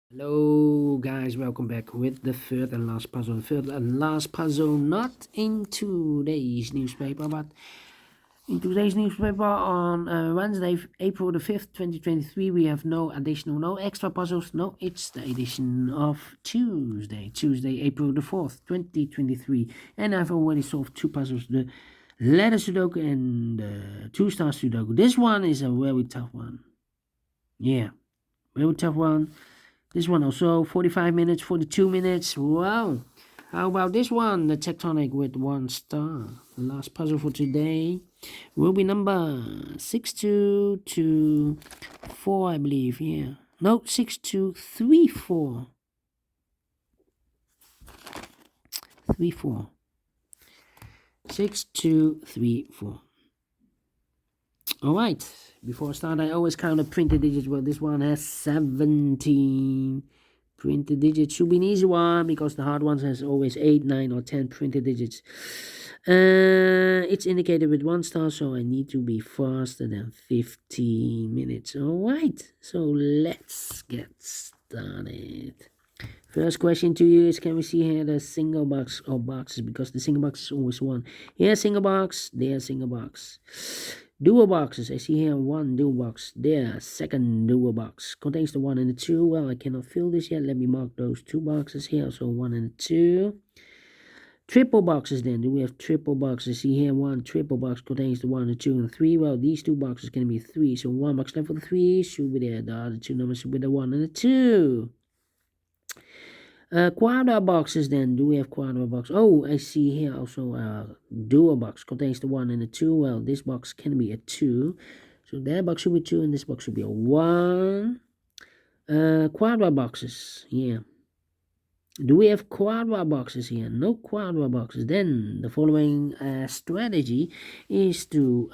Hello guys, welcome back with the third and last puzzle. The third and last puzzle, not in today's newspaper, but in today's newspaper on Wednesday, April the 5th, 2023, we have no extra puzzles. No, it's the edition of Tuesday, April the 4th, 2023. And I've already solved two puzzles, the letter Sudoku and the two-star Sudoku. This one is a very tough one. Yeah, very tough one. This one also 45 minutes, 42 minutes. Wow. How about this one? The Tectonic with 1 star. The last puzzle for today will be number 6224, I believe. Yeah. No, 6234. 34. 6234. Alright, before I start, I always count the printed digits. Well, this one has 17 printed digits. Should be an easy one because the hard ones has always 8, 9, or 10 printed digits. It's indicated with 1 star, so I need to be faster than 15 minutes. Alright, so let's get started. First question to you is, can we see here the single box or boxes? Because the single box is always one. Here, single box, there, single box. Dual boxes, I see here one dual box, there, second dual box, contains the 1 and the 2. Well, I cannot fill this yet, let me mark those two boxes here, so 1 and 2. Triple boxes then, do we have triple boxes? See here, one triple box contains the 1, the 2, and the 3. Well, these two boxes can be 3, so 1 box left for the 3, should be there, the other two numbers should be the 1 and the 2. Quadra boxes then, do we have quadra box? Oh, I see here also a dual box contains the 1 and the 2. Well, this box can be a 2, so that box should be 2 and this box should be a 1. Quadra boxes, yeah. Do we have quadra boxes here? No quadra boxes. Then the following strategy is to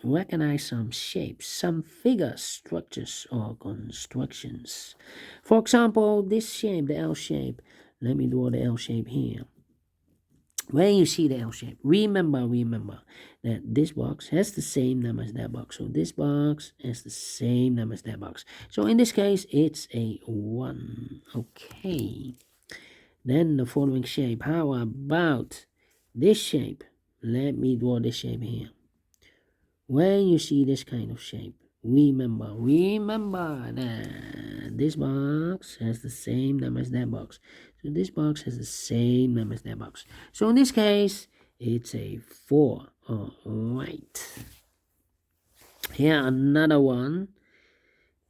recognize some shapes, some figures, structures, or constructions. For example, this shape, the L shape. Let me draw the L shape here. When you see the L shape, remember that this box has the same number as that box. So this box has the same number as that box. So in this case, it's a 1. Okay. Then the following shape. How about this shape? Let me draw this shape here. When you see this kind of shape, remember that this box has the same number as that box. So this box has the same number as that box. So in this case, it's a 4. All right. Here another one,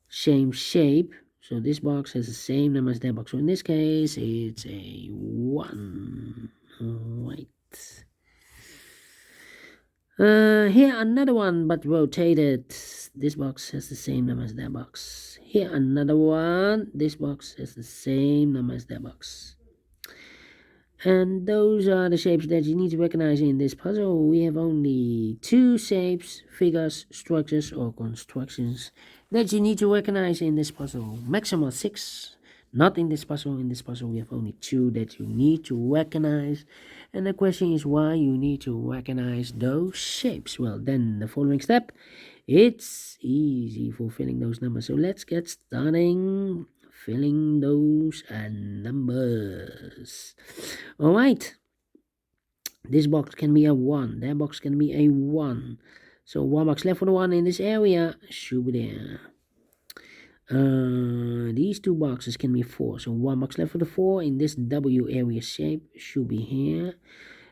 same shape. So this box has the same number as that box. So in this case, it's a 1. All right. Here another one, but rotated. This box has the same number as that box. Here another one. This box has the same number as that box. And those are the shapes that you need to recognize in this puzzle. We have only 2 shapes, figures, structures, or constructions that you need to recognize in this puzzle. Maximum 6. Not in this puzzle. In this puzzle, we have only 2 that you need to recognize. And the question is why you need to recognize those shapes. Well, then the following step, it's easy for filling those numbers. So let's get starting filling those numbers. All right. This box can be a 1. That box can be a 1. So 1 box left for the 1 in this area should be there. These 2 boxes can be 4. So 1 box left for the 4 in this W area shape should be here.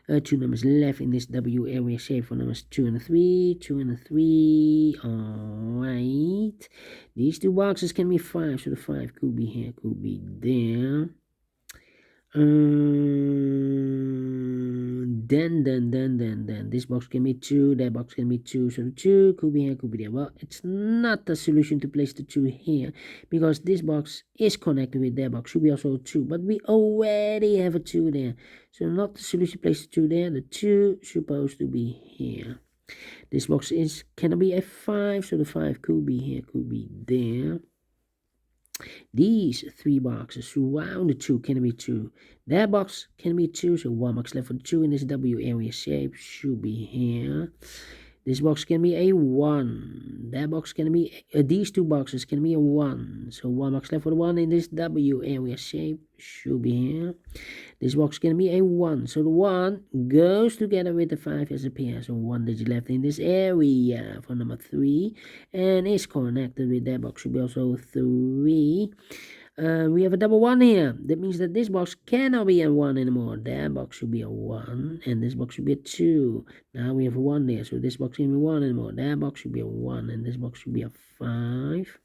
2 numbers left in this W area shape for numbers 2 and 3. 2 and 3. Alright. These 2 boxes can be 5. So the 5 could be here, could be there. Then this box can be 2, that box can be 2, so the 2 could be here, could be there. Well, it's not the solution to place the 2 here because this box is connected with that box, should be also 2, but we already have a 2 there, so not the solution to place the 2 there. The 2 supposed to be here. This box cannot be a 5, so the 5 could be here, could be there. These 3 boxes surround the 2 can be 2. That box can be 2, so 1 box left for the 2 in this W area shape should be here. This box can be a 1. That box can be, these two boxes can be a 1. So 1 box left for the 1 in this W area shape. Should be here. This box can be a 1. So the 1 goes together with the 5 as a pair. So 1 digit left in this area for number 3. And is connected with that box. Should be also 3. We have a double 1 here. That means that this box cannot be a 1 anymore. That box should be a 1. And this box should be a 2. Now we have a 1 there. So this box can't be 1 anymore. That box should be a 1. And this box should be a 5.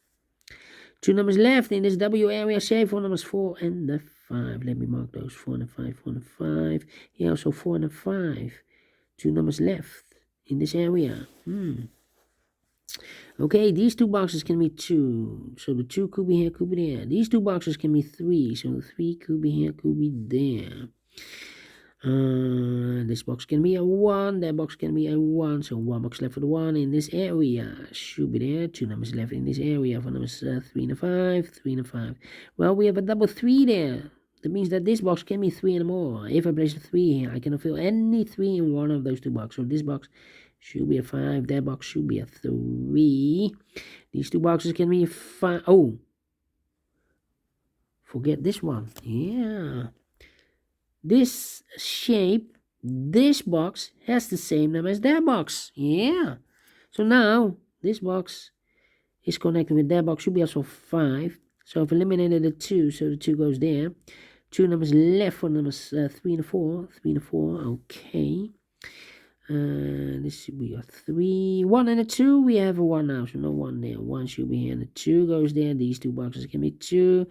2 numbers left in this W area shape for numbers 4 and the 5. Let me mark those. 4 and a 5, 4 and a 5. Here also 4 and a 5. 2 numbers left in this area. Okay, these two boxes can be 2. So the 2 could be here, could be there. These two boxes can be 3. So the 3 could be here, could be there. This box can be a 1. That box can be a 1. So 1 box left for the 1 in this area. Should be there. 2 numbers left in this area for numbers 3 and a 5, 3 and a 5. Well, we have a double 3 there. That means that this box can be 3 and more. If I place a 3 here, I cannot fill any 3 in one of those two boxes. So this box should be a 5. That box should be a 3. These two boxes can be 5. Oh, forget this one. Yeah. This shape, this box has the same name as that box. Yeah. So now this box is connected with that box. Should be also 5. So I've eliminated the 2. So the 2 goes there. 2 numbers left for numbers 3 and 4. 3 and 4. Okay. This should be a 3. 1 and a 2. We have a 1 now. So no 1 there. 1 should be here. And the 2 goes there. These two boxes can be 2.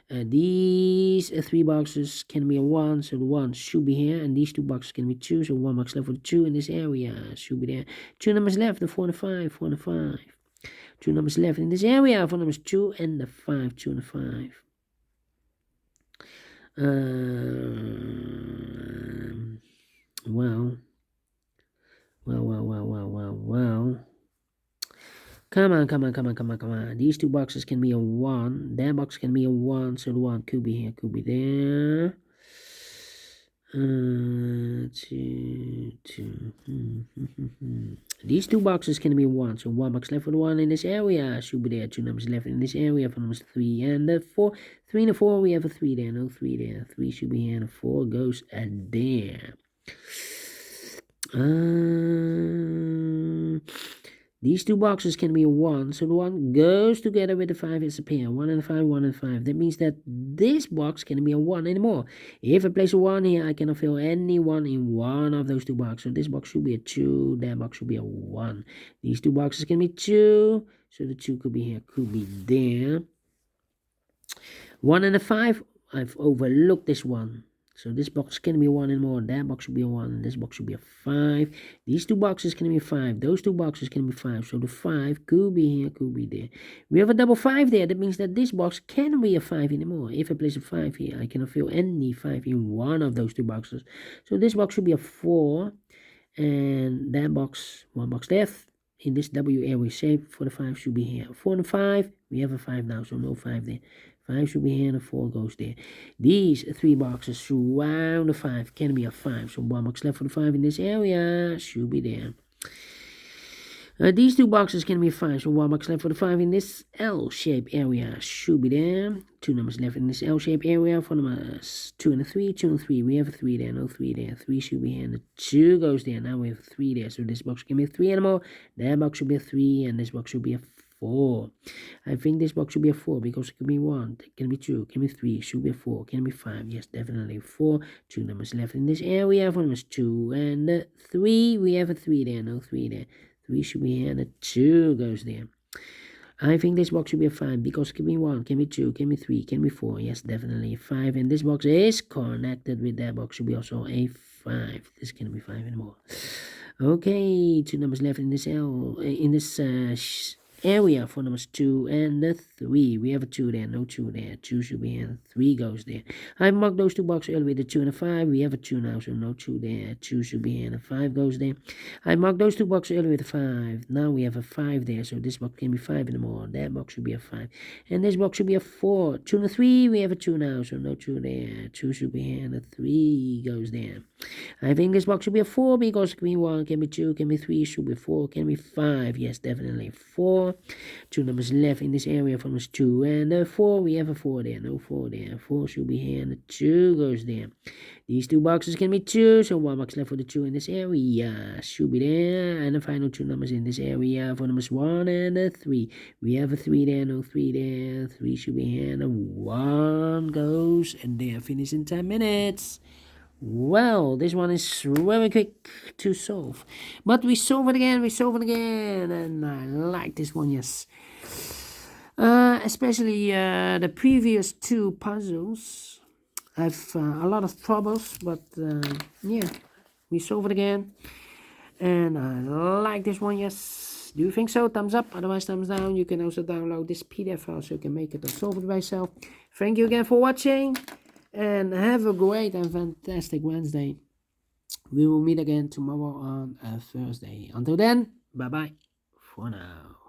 These 3 boxes can be a 1. So the 1 should be here. And these 2 boxes can be 2. So 1 box left for the 2 in this area. Should be there. 2 numbers left. The 4 and the 5. 4 and the 5. 2 numbers left in this area for numbers 2 and the 5. 2 and the 5. Well. Come on. These two boxes can be a 1. That box can be a 1. So the 1 could be here, could be there. 2. These two boxes can be 1. So 1 box left for the 1 in this area. Should be there. 2 numbers left in this area for numbers 3 and the 4. 3 and the 4. We have a 3 there. No 3 there. 3 should be here. And the 4 goes there. These two boxes can be a 1. So the 1 goes together with the 5 as a pair. 1 and 5, 1 and 5. That means that this box can be a 1 anymore. If I place a 1 here, I cannot fill any 1 in one of those two boxes. So this box should be a 2. That box should be a 1. These two boxes can be 2. So the 2 could be here, could be there. 1 and a 5. I've overlooked this one. So this box can be 1 and more. That box should be a 1. And this box should be a 5. These two boxes can be 5. Those two boxes can be 5. So the 5 could be here, could be there. We have a double 5 there. That means that this box cannot be a 5 anymore. If I place a 5 here, I cannot fill any 5 in one of those two boxes. So this box should be a 4. And that box, 1 box left in this W area shape for the 5 should be here. 4 and 5. We have a 5 now, so no 5 there. 5 should be here and a 4 goes there. These 3 boxes surround the 5 can be a 5. So 1 box left for the 5 in this area should be there. These 2 boxes can be 5. So 1 box left for the 5 in this L-shaped area should be there. 2 numbers left in this L-shaped area for numbers 2 and a 3. 2 and 3. We have a 3 there. No 3 there. 3 should be here and the 2 goes there. Now we have a 3 there. So this box can be a 3 and more. That box should be a 3 and this box should be a 4. I think this box should be a 4 because it can be 1, it can be 2, it can be 3, should be a 4, can be 5. Yes, definitely 4. 2 numbers left in this area for numbers 2 and 3. We have a 3 there, no 3 there. 3 should be here and the 2 goes there. I think this box should be a 5 because it can be 1, can be 2, can be 3, can be 4. Yes, definitely 5. And this box is connected with that box should be also a 5. This can be 5 anymore. Okay, 2 numbers left in this area for numbers 2 and the 3. We have a 2 there, no 2 there. 2 should be here. 3 goes there. I marked those two boxes earlier with a 2 and a 5. We have a 2 now, so no 2 there. 2 should be here, and a 5 goes there. I marked those two boxes earlier with a 5. Now we have a 5 there, so this box can be 5 anymore. That box should be a 5. And this box should be a 4. 2 and a 3. We have a 2 now, so no 2 there. 2 should be here, and a 3 goes there. I think this box should be a 4 because it can be 1, can be 2, can be 3, should be 4, can be 5. Yes, definitely 4. 2 numbers left in this area from this 2 and a 4. We have a 4 there, no 4 there. 4 should be here, and the 2 goes there. These two boxes can be 2, so 1 box left for the 2 in this area. Should be there, and the final 2 numbers in this area for numbers 1 and a 3. We have a 3 there, no 3 there. 3 should be here, and a 1 goes, and they are finished in 10 minutes. Well, this one is very quick to solve. But we solve it again, and I like this one, yes. Especially the previous 2 puzzles. I've a lot of troubles, but yeah, we solve it again. And I like this one, yes. Do you think so? Thumbs up, otherwise thumbs down. You can also download this PDF file so you can make it and solve it by yourself. Thank you again for watching. And have a great and fantastic Wednesday. We will meet again tomorrow on Thursday. Until then, bye-bye for now.